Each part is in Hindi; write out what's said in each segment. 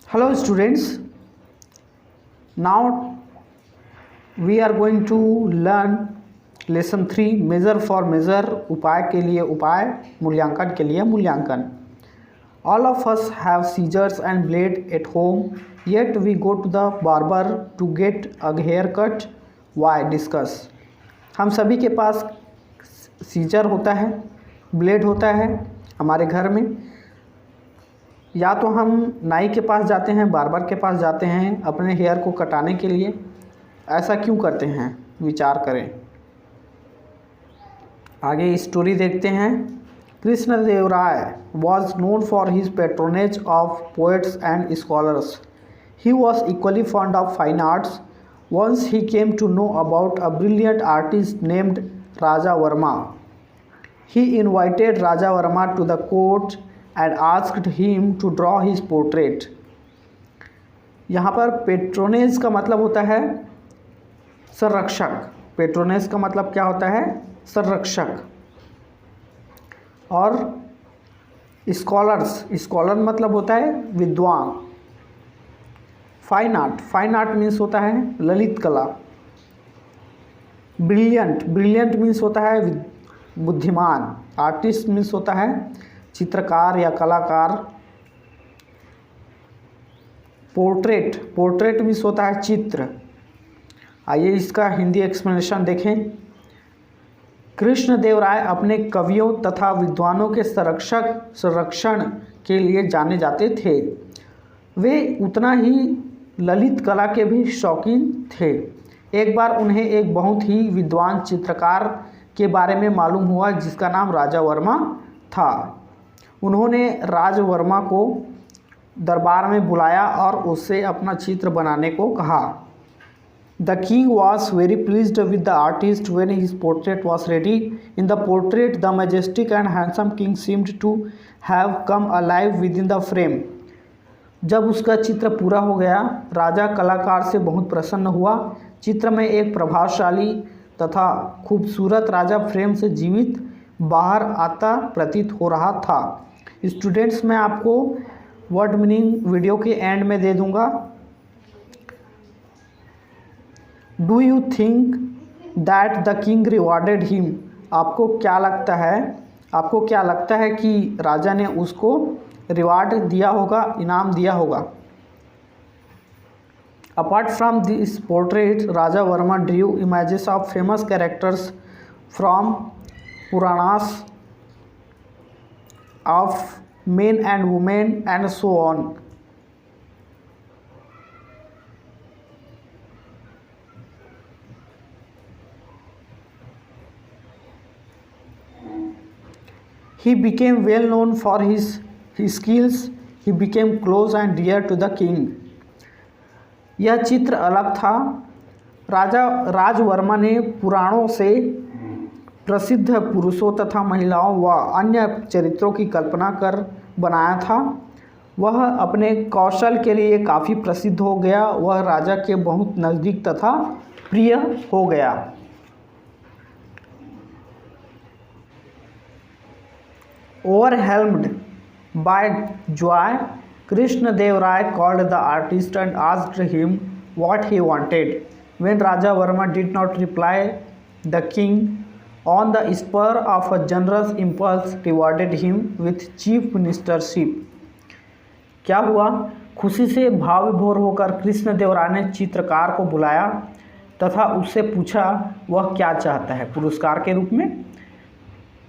Hello students, now we are going to learn lesson 3 measure for measure उपाय के लिए उपाय मूल्यांकन के लिए मूल्यांकन. All of us have scissors and blade at home, yet we go to the barber to get a haircut. Why? Discuss. हम सभी के पास सीजर होता है, ब्लेड होता है हमारे घर में. या तो हम नाई के पास जाते हैं, बार्बर के पास जाते हैं अपने हेयर को कटाने के लिए. ऐसा क्यों करते हैं, विचार करें. आगे स्टोरी देखते हैं. Krishnadevaraya was known for his patronage of poets and scholars. He was equally fond of fine arts. Once he came to know about a brilliant artist named Raja Varma. He invited Raja Varma to the court and asked him to draw his portrait. यहाँ पर पेट्रोनेज का मतलब होता है संरक्षक. पेट्रोनेज का मतलब क्या होता है, संरक्षक. और स्कॉलर मतलब होता है विद्वान. फाइन आर्ट मीन्स होता है ललित कला. ब्रिलियंट मीन्स होता है बुद्धिमान. आर्टिस्ट मीन्स होता है चित्रकार या कलाकार. पोर्ट्रेट मीन्स होता है चित्र. आइए इसका हिंदी एक्सप्लेनेशन देखें. कृष्णदेवराय अपने कवियों तथा विद्वानों के संरक्षण के लिए जाने जाते थे. वे उतना ही ललित कला के भी शौकीन थे. एक बार उन्हें एक बहुत ही विद्वान चित्रकार के बारे में मालूम हुआ जिसका नाम राजा वर्मा था. उन्होंने राज वर्मा को दरबार में बुलाया और उससे अपना चित्र बनाने को कहा. The king was very pleased with the artist when his portrait was ready. In the portrait the majestic and handsome king seemed to have come alive within the frame. जब उसका चित्र पूरा हो गया, राजा कलाकार से बहुत प्रसन्न हुआ. चित्र में एक प्रभावशाली तथा खूबसूरत राजा फ्रेम से जीवित बाहर आता प्रतीत हो रहा था. स्टूडेंट्स, मैं आपको वर्ड मीनिंग वीडियो के एंड में दे दूंगा. Do you think that the king rewarded him. आपको क्या लगता है कि राजा ने उसको रिवार्ड दिया होगा, इनाम दिया होगा. Apart from this portrait, Raja Verma Drew images of famous characters from Puranas of men and women and so on. He became well known for his skills. He became close and dear to the king. यह चित्र अलग था. राजा राजवर्मा ने पुराणों से प्रसिद्ध पुरुषों तथा महिलाओं व अन्य चरित्रों की कल्पना कर बनाया था. वह अपने कौशल के लिए काफ़ी प्रसिद्ध हो गया. वह राजा के बहुत नज़दीक तथा प्रिय हो गया. Overwhelmed by joy, Krishnadev Rai called the artist and asked him what he wanted. When Raja Varma did not reply, the king on the spur of a generous impulse rewarded him with chief ministership. क्या हुआ, खुशी से भाव विभोर होकर कृष्णदेवराय ने चित्रकार को बुलाया तथा उससे पूछा वह क्या चाहता है पुरस्कार के रूप में.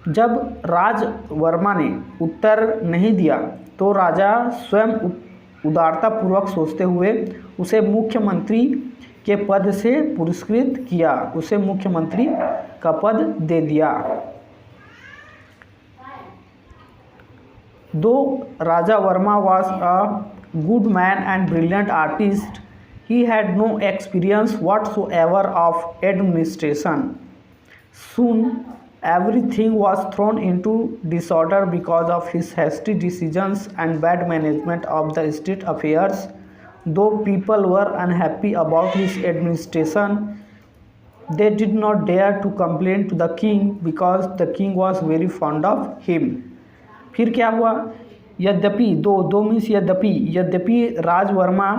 जब राजवर्मा ने उत्तर नहीं दिया तो राजा स्वयं उदारतापूर्वक सोचते हुए उसे मुख्यमंत्री के पद से पुरस्कृत किया. उसे मुख्यमंत्री का पद दे दिया. Though Raja Varma was a good man and brilliant artist, he had no experience whatsoever of administration. Soon everything was thrown into disorder because of his hasty decisions and bad management of the state affairs. Though people were unhappy about his administration, they did not dare to complain to the king because the king was very fond of him. फिर क्या हुआ, यद्यपि दो मीन्स यद्यपि राजवर्मा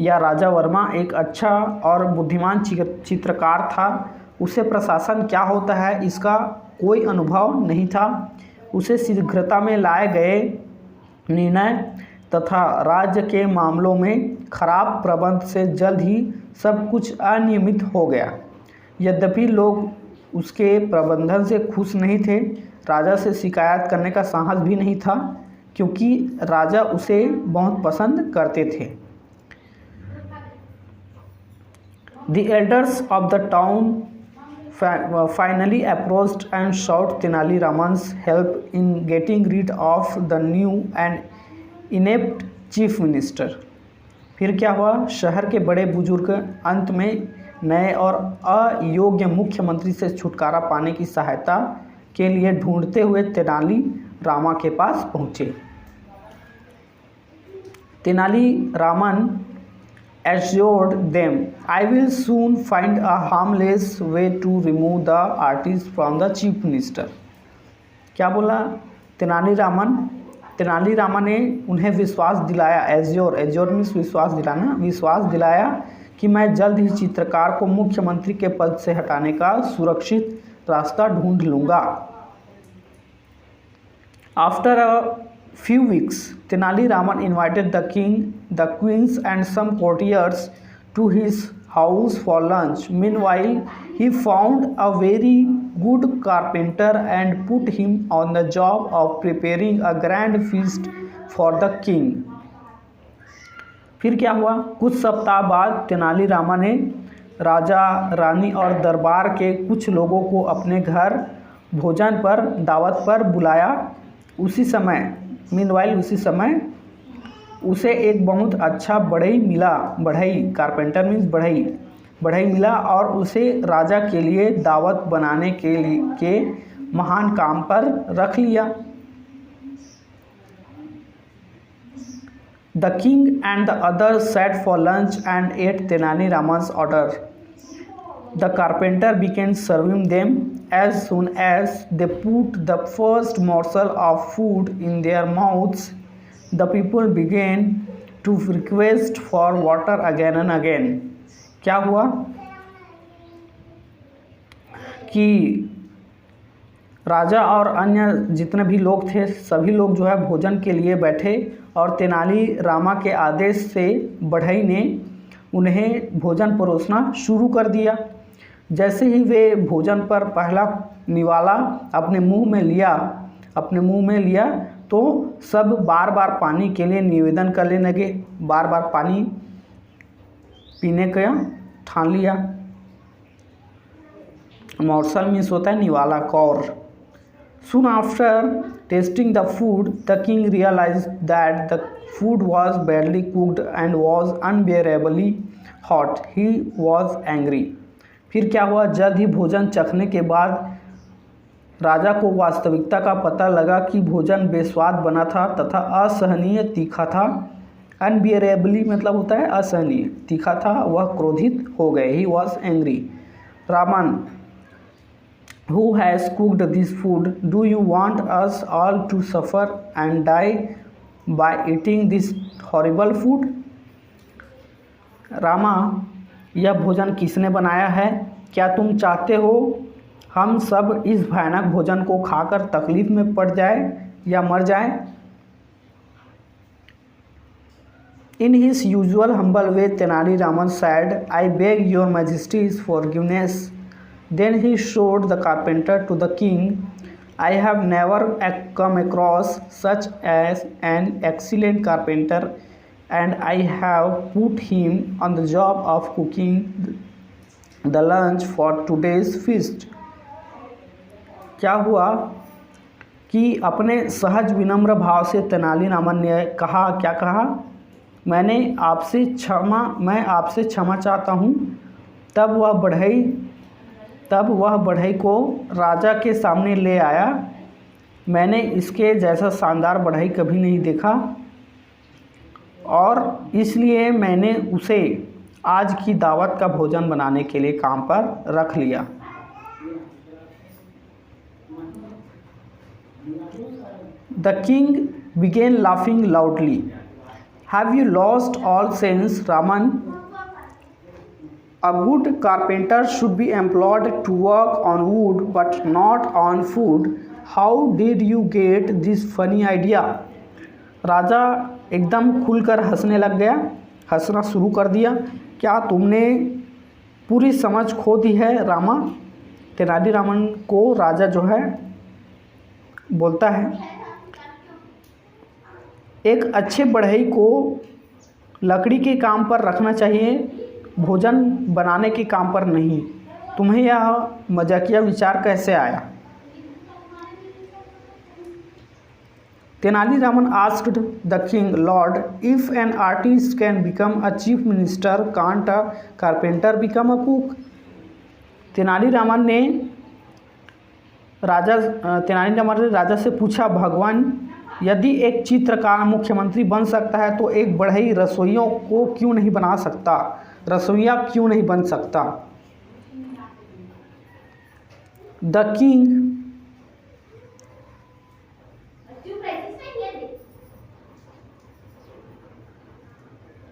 या राजा वर्मा एक अच्छा और बुद्धिमान चित्रकार था, उसे प्रशासन क्या होता है इसका कोई अनुभव नहीं था। उसे शीघ्रता में लाए गए निर्णय तथा राज्य के मामलों में खराब प्रबंध से जल्द ही सब कुछ अनियमित हो गया। यद्यपि लोग उसके प्रबंधन से खुश नहीं थे, राजा से शिकायत करने का साहस भी नहीं था, क्योंकि राजा उसे बहुत पसंद करते थे। The elders of the town finally approached and sought Tenali Raman's help in getting rid of the new and inept chief minister। फिर क्या हुआ? शहर के बड़े बुजुर्ग अंत में नए और अयोग्य मुख्यमंत्री से छुटकारा पाने की सहायता के लिए ढूंढते हुए तेनाली रामा के पास पहुँचे। Tenali Raman assured them, I will soon find a harmless way to remove the artist from the chief minister। क्या बोला तेनाली रामा ने उन्हें विश्वास दिलाया, एज्योर मीन्स विश्वास दिलाना, विश्वास दिलाया कि मैं जल्द ही चित्रकार को मुख्यमंत्री के पद से हटाने का सुरक्षित रास्ता ढूंढ लूँगा। After a few weeks, Tenali Raman invited the king, the queens and some courtiers to his house for lunch. Meanwhile, he found a very good carpenter and put him on the job of preparing a grand feast for the king। फिर क्या हुआ? कुछ सप्ताह बाद तेनाली रामा ने राजा, रानी और दरबार के कुछ लोगों को अपने घर भोजन पर दावत पर बुलाया। उसी समय उसे एक बहुत अच्छा बढ़ई कारपेंटर मीन्स बढ़ई मिला और उसे राजा के लिए दावत बनाने के महान काम पर रख लिया। The king and the others sat for lunch and ate Tenali Raman's order। The carpenter began serving them। As soon as they put the first morsel of food in their mouths, the people began to request for water again and again। क्या हुआ कि राजा और अन्य जितने भी लोग थे सभी लोग जो है भोजन के लिए बैठे और तेनाली रामा के आदेश से बढ़ई ने उन्हें भोजन परोसना शुरू कर दिया। जैसे ही वे भोजन पर पहला निवाला अपने मुंह में लिया तो सब बार बार पानी के लिए निवेदन करने लगे, बार बार पानी पीने का ठान लिया। मॉर्सल मीन्स होता है निवाला, Kaur. Soon after tasting the food, the king realized that the food was badly cooked and was unbearably hot। He was angry। फिर क्या हुआ? जल्द ही भोजन चखने के बाद राजा को वास्तविकता का पता लगा कि भोजन बेस्वाद बना था तथा असहनीय तीखा था। अनबियरेबली मतलब होता है असहनीय, तीखा था। वह क्रोधित हो गए। He was angry. Raman, who has cooked this food? Do you want us all to suffer and die by eating this horrible food? Rama, यह भोजन किसने बनाया है? क्या तुम चाहते हो हम सब इस भयानक भोजन को खाकर तकलीफ में पड़ जाए या मर जाए? In his usual humble way, Tenali Raman said, I beg your majesty's forgiveness। Then he showed the carpenter to the king। I have never come across such as an excellent carpenter, and I have put him on the job of cooking the lunch for today's feast। क्या हुआ कि अपने सहज विनम्र भाव से तेनाली रामन ने कहा, क्या कहा? मैं आपसे क्षमा चाहता हूँ। तब वह बढ़ई को राजा के सामने ले आया। मैंने इसके जैसा शानदार बढ़ई कभी नहीं देखा और इसलिए मैंने उसे आज की दावत का भोजन बनाने के लिए काम पर रख लिया। The king began laughing loudly. Have you lost all sense, Raman? A good carpenter should be employed to work on wood but not on food. How did you get this funny idea? राजा एकदम खुलकर हंसने लग गया, हंसना शुरू कर दिया। क्या तुमने पूरी समझ खो दी है रामा? तेनालीरामन को राजा जो है बोलता है, एक अच्छे बढ़ई को लकड़ी के काम पर रखना चाहिए, भोजन बनाने के काम पर नहीं। तुम्हें यह मजाकिया विचार कैसे आया? Tenali Raman asked the king, Lord, if an artist can become a chief minister, can't uh carpenter become a cook? Tenali Raman ने राजा से पूछा, भगवान, यदि एक चित्रकार मुख्यमंत्री बन सकता है तो एक बढ़ई रसोइयों को क्यों नहीं बना सकता, रसोइया क्यों नहीं बन सकता?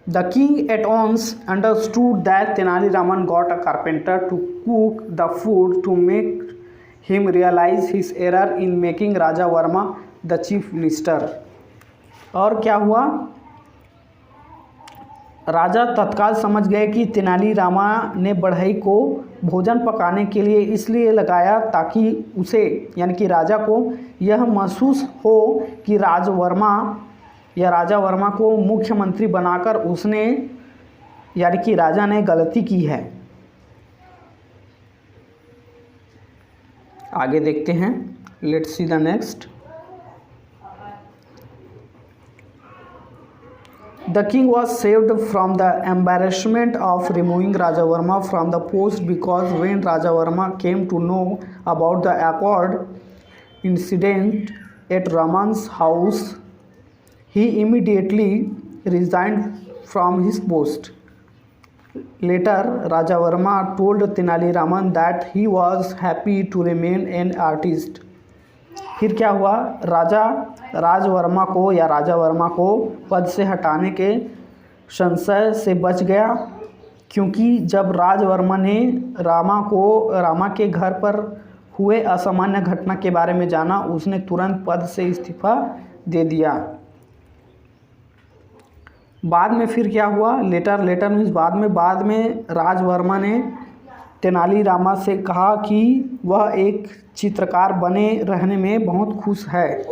The king at once understood that Tenali Raman got a carpenter to cook the food to make him realize his error in making Raja Varma the chief minister. और क्या हुआ? राजा तत्काल समझ गए कि तेनालीरामा ने बढ़ई को भोजन पकाने के लिए इसलिए लगाया ताकि उसे यानी कि राजा को यह महसूस हो कि राजा वर्मा को मुख्यमंत्री बनाकर उसने यानी कि राजा ने गलती की है। आगे देखते हैं, let's see the next. The king was saved from the embarrassment of removing Rajavarma from the post because when Rajavarma came to know about the awkward incident at Raman's house, he immediately resigned from his post. Later, Rajavarma told Tenali Raman that he was happy to remain an artist. फिर क्या हुआ? राजा वर्मा को पद से हटाने के संशय से बच गया, क्योंकि जब राजवर्मा ने रामा के घर पर हुए असामान्य घटना के बारे में जाना, उसने तुरंत पद से इस्तीफा दे दिया। बाद में फिर क्या हुआ? लेटर मीन्स बाद में राजवर्मा ने तेनालीरामा से कहा कि वह एक चित्रकार बने रहने में बहुत खुश है।